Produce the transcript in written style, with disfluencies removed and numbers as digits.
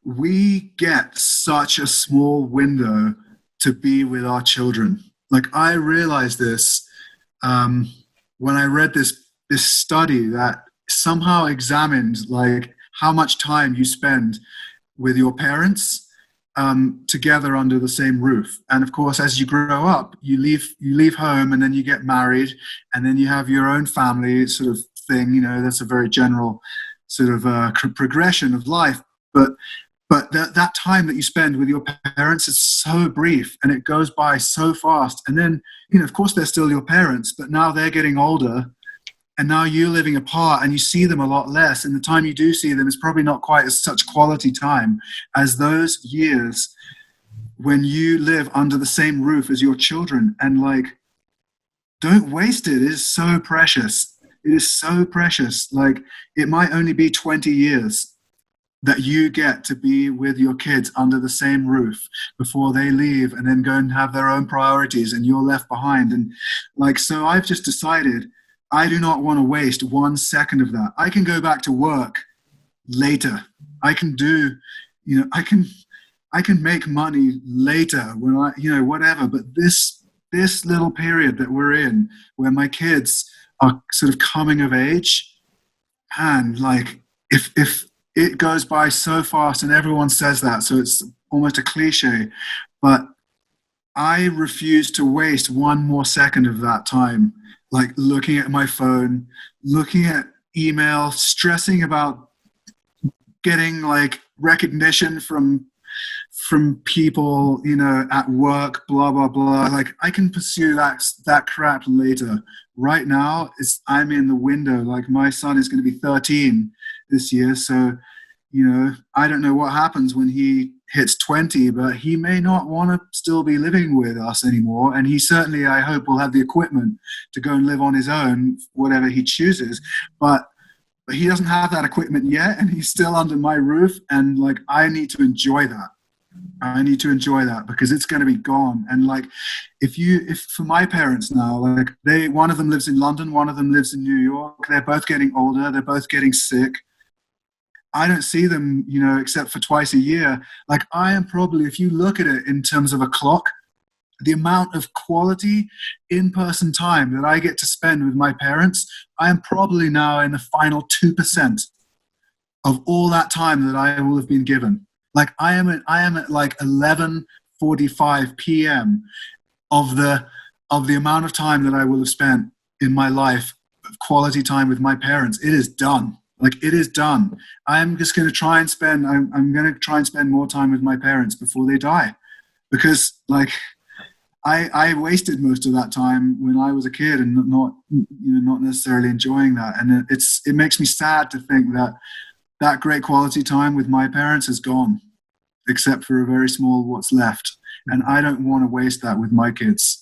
we get such a small window to be with our children. Like I realized this when I read this study that somehow examined like how much time you spend with your parents together under the same roof. And of course, as you grow up, you leave home, and then you get married, and then you have your own family sort of thing. That's a very general sort of progression of life. But that time that you spend with your parents is so brief, and it goes by so fast. And then, of course, they're still your parents, but now they're getting older, and now you're living apart, and you see them a lot less. And the time you do see them is probably not quite as such quality time as those years when you live under the same roof as your children. And like, don't waste it. It is so precious. It is so precious. Like, it might only be 20 years that you get to be with your kids under the same roof before they leave and then go and have their own priorities, and you're left behind. And like, so I've just decided I do not want to waste 1 second of that. I can go back to work later. I can do, I can make money later when whatever. But this little period that we're in, where my kids are sort of coming of age, and like, if it goes by so fast, and everyone says that, so it's almost a cliche, but I refuse to waste 1 more second of that time, like looking at my phone, looking at email, stressing about getting like recognition from people, at work, blah, blah, blah. Like, I can pursue that crap later. Right now, I'm in the window. Like, my son is going to be 13 this year. So, I don't know what happens when he hits 20, but he may not want to still be living with us anymore. And he certainly, I hope, will have the equipment to go and live on his own, whatever he chooses. But he doesn't have that equipment yet, and he's still under my roof. And like, I need to enjoy that. I need to enjoy that, because it's going to be gone. And like, if for my parents now, like, one of them lives in London, one of them lives in New York. They're both getting older. They're both getting sick. I don't see them, except for twice a year. Like, I am probably, if you look at it in terms of a clock, the amount of quality in-person time that I get to spend with my parents, I am probably now in the final 2% of all that time that I will have been given. Like, I am at like 11:45 p.m. of the amount of time that I will have spent in my life of quality time with my parents. It is done. Like, it is done. I'm just going to try and spend. I'm going to try and spend more time with my parents before they die, because like, I wasted most of that time when I was a kid and not necessarily enjoying that. And it makes me sad to think that great quality time with my parents is gone, except for a very small what's left. And I don't want to waste that with my kids.